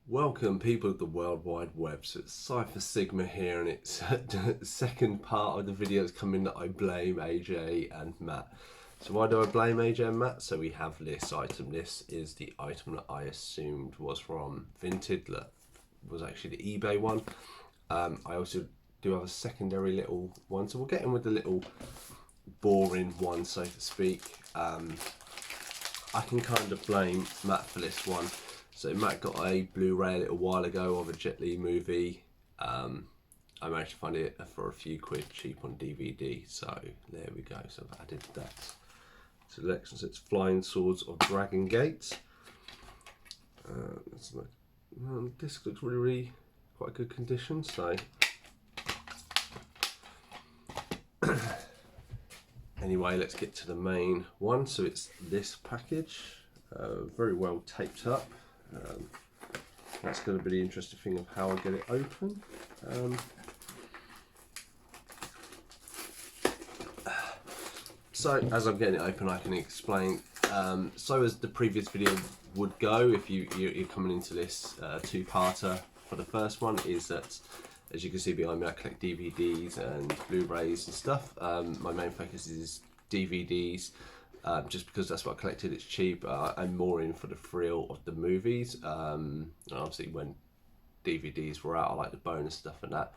Welcome, people of the World Wide Web. So it's Cypher Sigma here, and it's the second part of the video that's coming that I blame AJ and Matt. So why do I blame AJ and Matt? So we have this item. This is the item that I assumed was from Vinted. That was actually the eBay one. I also do have a secondary little one, so we'll get in with the little boring one, so to speak. I can kind of blame Matt for this one. So Matt got a Blu-ray a little while ago of a Jet Li movie. I managed to find it for a few quid cheap on DVD. So there we go. So I've added that selection. So it's Flying Swords of Dragon Gate. Disc looks really quite good condition. So anyway, let's get to the main one. So it's this package, very well taped up. That's going to be the interesting thing of how I get it open. So as I'm getting it open, I can explain. So as the previous video would go, if you're coming into this two-parter for the first one, is that as you can see behind me, I collect DVDs and Blu-rays and stuff. My main focus is DVDs. Just because that's what I collected, it's cheap. I'm more in for the thrill of the movies. And obviously when DVDs were out, I like the bonus stuff and that.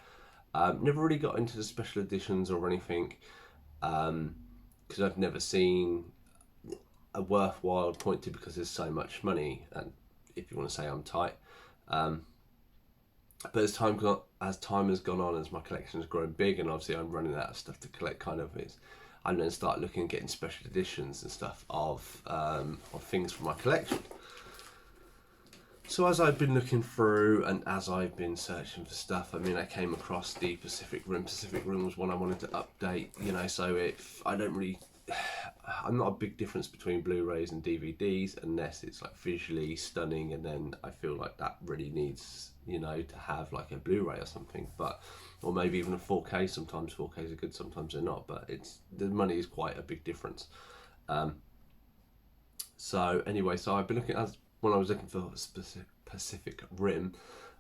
Never really got into the special editions or anything, because I've never seen a worthwhile point to, because there's so much money, and if you want to say I'm tight. But as time has gone on, as my collection has grown big, and obviously I'm running out of stuff to collect, kind of is I'm going to start looking at getting special editions and stuff of things from my collection. So as I've been looking through and as I've been searching for stuff, I mean, I came across the Pacific Rim. Pacific Rim was one I wanted to update, you know, so if I don't really, I'm not a big difference between Blu-rays and DVDs unless it's like visually stunning, and then I feel like that really needs, you know, to have like a Blu-ray or something, but or maybe even a 4K. Sometimes 4Ks are good, sometimes they're not, but it's the money is quite a big difference. So anyway, so I've been looking at, when I was looking for Pacific Rim,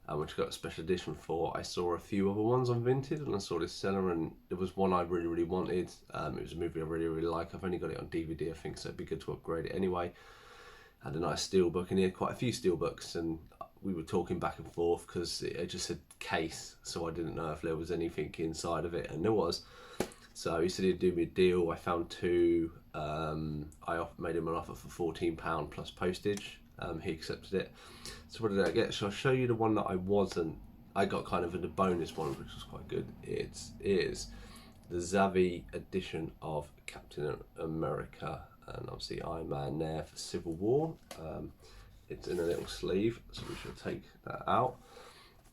which I got a special edition for, I saw a few other ones on Vinted, and I saw this seller, and there was one I really wanted. It was a movie I really like. I've only got it on DVD, I think, so it'd be good to upgrade it anyway. Had a nice steelbook in here, quite a few steelbooks, and we were talking back and forth because it just said case, so I didn't know if there was anything inside of it, and there was. So he said he'd do me a deal. I found two. I made him an offer for £14 plus postage. He accepted it. So what did I get? So I'll show you the one that I got kind of in the bonus one, which was quite good. It is the Zavi edition of Captain America, and obviously Iron Man there for Civil War. It's in a little sleeve, so we should take that out.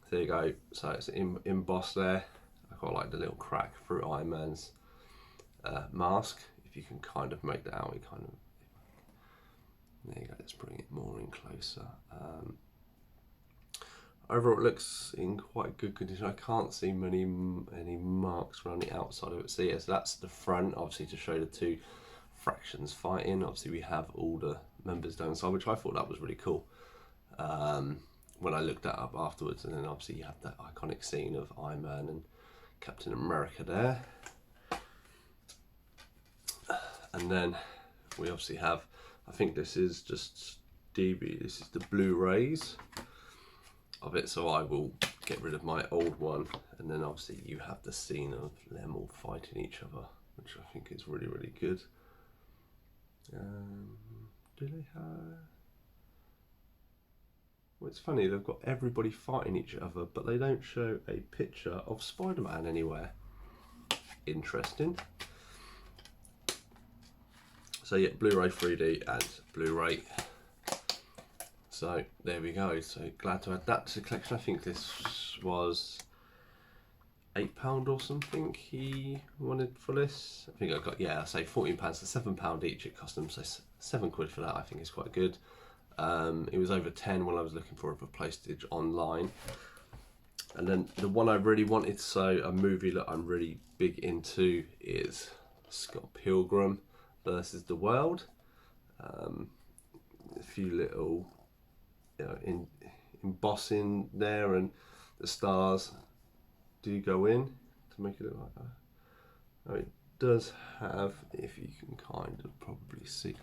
There you go. So it's embossed there. I quite like the little crack through Iron Man's mask. If you can kind of make that out, it kind of, there you go. Let's bring it more in closer. Overall, it looks in quite good condition. I can't see any marks around the outside of it. So yes, that's the front, obviously, to show the two fractions fighting. Obviously, we have all the members down the side, which I thought that was really cool. When I looked that up afterwards, and then obviously you have that iconic scene of Iron Man and Captain America there. And then we obviously have, I think this is just this is the Blu-rays of it, so I will get rid of my old one, and then obviously you have the scene of them all fighting each other, which I think is really good. Do they have... Well, it's funny, they've got everybody fighting each other, but they don't show a picture of Spider-Man anywhere. Interesting. So yeah, Blu-ray 3D and Blu-ray. So there we go. So glad to add that to the collection. I think this was £8 or something he wanted for this. I think I got, yeah, I say £14, so £7 each it cost them, so £7 for that I think is quite good. It was over 10 when I was looking for it for postage online. And then the one I really wanted, so a movie that I'm really big into, is Scott Pilgrim versus the World. A few little, you know, embossing there, and the stars do go in to make it look like that. Now it does have, if you can kind of probably see,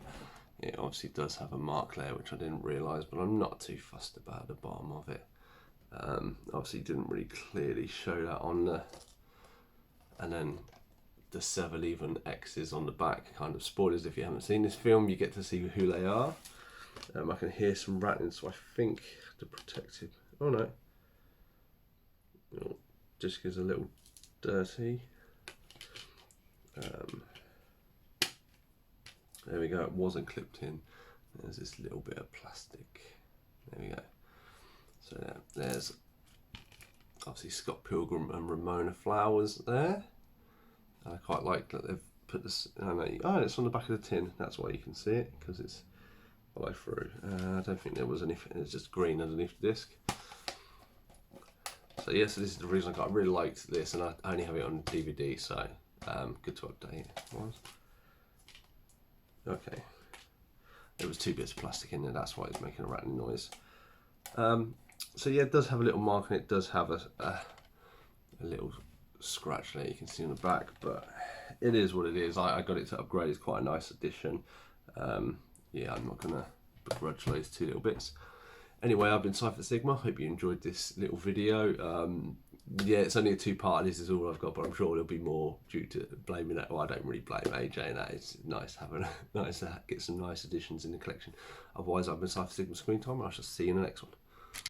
it obviously does have a mark there, which I didn't realise, but I'm not too fussed about the bottom of it. Obviously didn't really clearly show that on the, and then the several even X's on the back, kind of spoilers if you haven't seen this film. You get to see who they are. I can hear some rattling, so I think to protect him. Oh no, just gives a little dirty. There we go, it wasn't clipped in. There's this little bit of plastic. There we go. So there's obviously Scott Pilgrim and Ramona Flowers there. And I quite like that they've put this, oh, it's on the back of the tin. That's why you can see it, because it's follow through. I don't think there was anything, it's just green underneath the disc. So yes, this is the reason I really liked this, and I only have it on DVD, so good to update. Okay, there was 2 bits of plastic in there, that's why it's making a rattling noise. So yeah, it does have a little mark, and it does have a little scratch there you can see on the back, but it is what it is. I got it to upgrade. It's quite a nice addition. Yeah, I'm not gonna begrudge those 2 little bits. Anyway, I've been Cypher Sigma. Hope you enjoyed this little video. Yeah, it's only a 2-part. This is all I've got, but I'm sure there'll be more due to blaming that. Well, I don't really blame AJ, and that it's nice having nice to get some nice additions in the collection. Otherwise, I've been Cypher Sigma Screen Time. I shall see you in the next one.